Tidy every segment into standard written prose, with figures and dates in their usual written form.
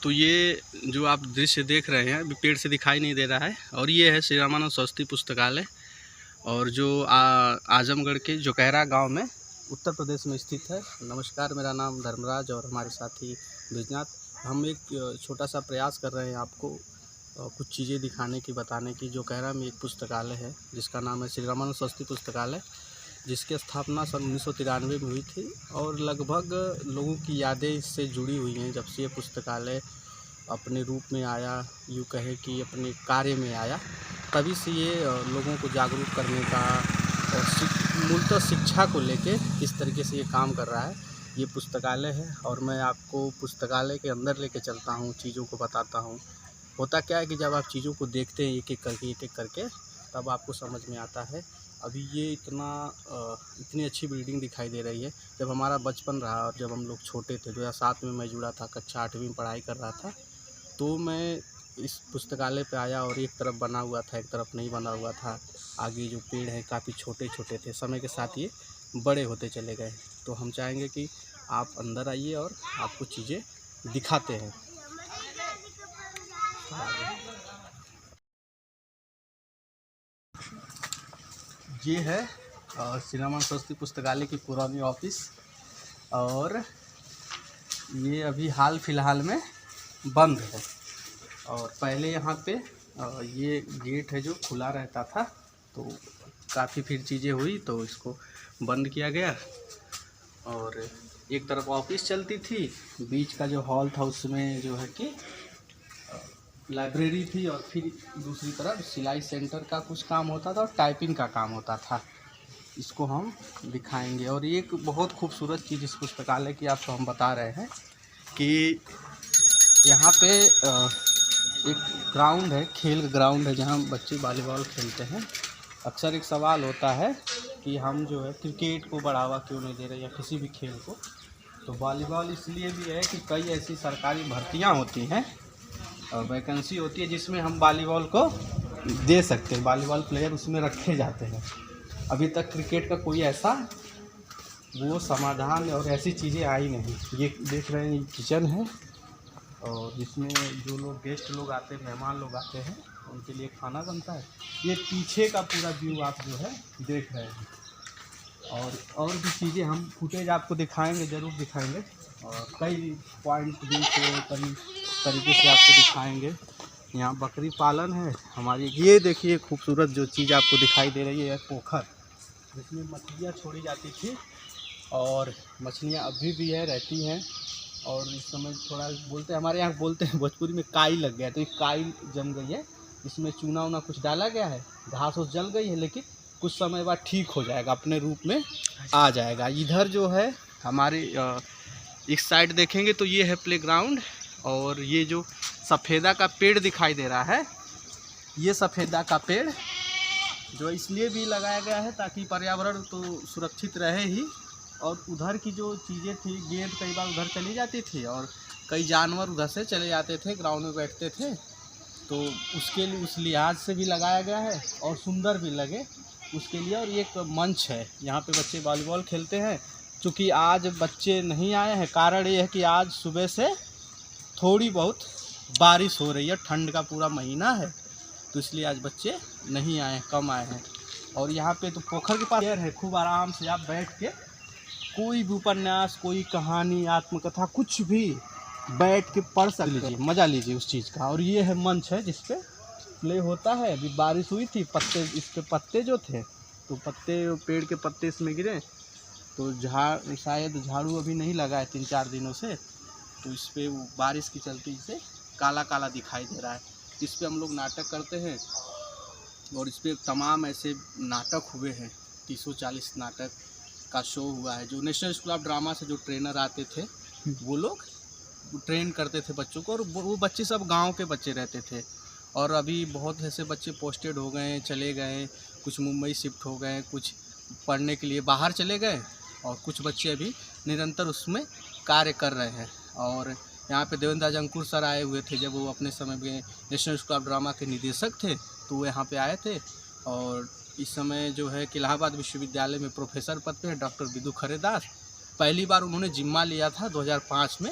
तो ये जो आप दृश्य देख रहे हैं अभी पेड़ से दिखाई नहीं दे रहा है, और ये है श्री रामानंद सरस्वती पुस्तकालय, और जो आजमगढ़ के जोकहरा गांव में उत्तर प्रदेश में स्थित है। नमस्कार, मेरा नाम धर्मराज और हमारे साथी ब्रिजनाथ। हम एक छोटा सा प्रयास कर रहे हैं आपको कुछ चीज़ें दिखाने की, बताने की। जोकहरा में एक पुस्तकालय है जिसका नाम है श्री रामानंद सरस्वती पुस्तकालय, जिसकी स्थापना सन 1993 में हुई थी, और लगभग लोगों की यादें इससे जुड़ी हुई हैं। जब से ये पुस्तकालय अपने रूप में आया, यूँ कहे कि अपने कार्य में आया, तभी से ये लोगों को जागरूक करने का और मूलतः शिक्षा को लेके किस तरीके से ये काम कर रहा है, ये पुस्तकालय है। और मैं आपको पुस्तकालय के अंदर लेके चलता हूँ, चीज़ों को बताता हूँ। होता क्या है कि जब आप चीज़ों को देखते हैं एक एक करके, तब आपको समझ में आता है। अभी ये इतनी अच्छी बिल्डिंग दिखाई दे रही है। जब हमारा बचपन रहा और जब हम लोग छोटे थे, 2007 में मैं जुड़ा था, कक्षा 8वीं में पढ़ाई कर रहा था, तो मैं इस पुस्तकालय पे आया और एक तरफ बना हुआ था, एक तरफ नहीं बना हुआ था। आगे जो पेड़ हैं काफ़ी छोटे छोटे थे, समय के साथ ये बड़े होते चले गए। तो हम चाहेंगे कि आप अंदर आइए और आपको चीज़ें दिखाते हैं। ये है श्री रामानंद सरस्वती पुस्तकालय की पुरानी ऑफिस, और ये अभी हाल फिलहाल में बंद है। और पहले यहाँ पे ये गेट है जो खुला रहता था, तो काफ़ी फिर चीज़ें हुई तो इसको बंद किया गया। और एक तरफ ऑफिस चलती थी, बीच का जो हॉल था उसमें जो है कि लाइब्रेरी थी, और फिर दूसरी तरफ सिलाई सेंटर का कुछ काम होता था और टाइपिंग का काम होता था। इसको हम दिखाएंगे। और एक बहुत खूबसूरत चीज़ इस पुस्तकालय की आपको हम बता रहे हैं कि यहाँ पे एक ग्राउंड है, खेल ग्राउंड है, जहाँ बच्चे वॉलीबॉल खेलते हैं। अक्सर एक सवाल होता है कि हम जो है क्रिकेट को बढ़ावा क्यों नहीं दे रहे या किसी भी खेल को। तो वॉलीबॉल इसलिए भी है कि कई ऐसी सरकारी भर्तियाँ होती हैं और वैकेंसी होती है जिसमें हम वॉलीबॉल को दे सकते हैं, वॉलीबॉल प्लेयर उसमें रखे जाते हैं। अभी तक क्रिकेट का कोई ऐसा वो समाधान और ऐसी चीज़ें आई नहीं। ये देख रहे हैं, किचन है, और जिसमें जो लोग गेस्ट लोग आते हैं, मेहमान लोग आते हैं, उनके लिए खाना बनता है। ये पीछे का पूरा व्यू आप जो है देख रहे हैं। और भी चीज़ें हम फुटेज आपको दिखाएंगे, ज़रूर दिखाएंगे, और कई पॉइंट भी कई तरीके से आपको दिखाएंगे। यहाँ बकरी पालन है हमारी। ये देखिए खूबसूरत जो चीज़ आपको दिखाई दे रही है, पोखर जिसमें मछलियाँ छोड़ी जाती थी, और मछलियाँ अभी भी है, रहती हैं। और इस समय थोड़ा बोलते हैं, हमारे यहाँ बोलते हैं भोजपुरी में, काई लग गया। तो ये काई जम गई है, इसमें चूना वूना कुछ डाला गया है, घास उस जल गई है, लेकिन कुछ समय बाद ठीक हो जाएगा, अपने रूप में आ जाएगा। इधर जो है हमारे इस साइड देखेंगे तो ये है प्लेग्राउंड, और ये जो सफ़ेदा का पेड़ दिखाई दे रहा है, ये सफ़ेदा का पेड़ जो इसलिए भी लगाया गया है ताकि पर्यावरण तो सुरक्षित रहे ही, और उधर की जो चीज़ें थी, गेंद कई बार उधर चली जाती थी और कई जानवर उधर से चले जाते थे, ग्राउंड में बैठते थे। तो उसके लिए उस लिहाज से भी लगाया गया है, और सुंदर भी लगे उसके लिए। और एक मंच है, यहाँ पे बच्चे वॉलीबॉल खेलते हैं। चूँकि आज बच्चे नहीं आए हैं, कारण ये है कि आज सुबह से थोड़ी बहुत बारिश हो रही है, ठंड का पूरा महीना है, तो इसलिए आज बच्चे नहीं आए हैं, कम आए हैं। और यहाँ पे तो पोखर के पास है, खूब आराम से आप बैठ के कोई भी उपन्यास, कोई कहानी, आत्मकथा, कुछ भी बैठ के पढ़ सकते लीजिए, मज़ा लीजिए उस चीज़ का। और ये है मंच है जिस पे प्ले होता है। अभी बारिश हुई थी, पत्ते, इसके पत्ते जो थे, तो पत्ते, पेड़ के पत्ते इसमें गिरे, तो शायद झाड़ू अभी नहीं लगा है 3-4 दिनों से, तो इस पर बारिश की चलती इसे काला काला दिखाई दे रहा है। इस पर हम लोग नाटक करते हैं, और इस पर तमाम ऐसे नाटक हुए हैं, 340 नाटक का शो हुआ है। जो नेशनल स्कूल ऑफ ड्रामा से जो ट्रेनर आते थे, वो लोग ट्रेन करते थे बच्चों को, और वो बच्चे सब गांव के बच्चे रहते थे। और अभी बहुत ऐसे बच्चे पोस्टेड हो गए, चले गए, कुछ मुंबई शिफ्ट हो गए, कुछ पढ़ने के लिए बाहर चले गए, और कुछ बच्चे अभी निरंतर उसमें कार्य कर रहे हैं। और यहाँ पे देवेंद्र अंकुर सर आए हुए थे, जब वो अपने समय में नेशनल स्कूल ऑफ ड्रामा के निदेशक थे, तो वो यहाँ पे आए थे। और इस समय जो है कि इलाहाबाद विश्वविद्यालय में प्रोफेसर पद पे है डॉक्टर विदु खरे दास। पहली बार उन्होंने जिम्मा लिया था 2005 में,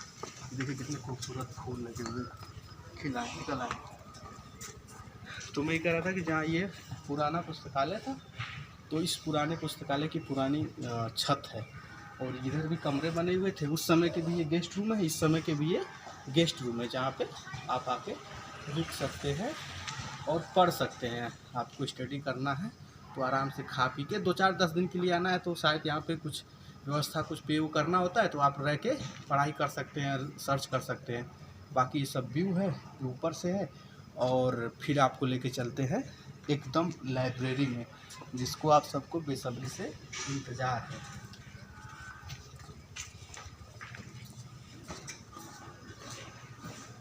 देखिए कितने खूबसूरत फूल लगे हुए, खिलाए निकल आए। तो मैं ये कह रहा था कि जहाँ ये पुराना पुस्तकालय था, तो इस पुराने पुस्तकालय की पुरानी छत है, और इधर भी कमरे बने हुए थे। उस समय के भी ये गेस्ट रूम है, इस समय के भी ये गेस्ट रूम है, जहाँ पे आप आके रुक सकते हैं और पढ़ सकते हैं। आपको स्टडी करना है तो आराम से खा पी के 2-4-10 दिन के लिए आना है, तो शायद यहाँ पे कुछ व्यवस्था कुछ पे करना होता है, तो आप रह के पढ़ाई कर सकते हैं, सर्च कर सकते हैं। बाकी ये सब व्यू है, ऊपर से है। और फिर आपको लेके चलते हैं एकदम लाइब्रेरी में, जिसको आप सबको बेसब्री से इंतज़ार है।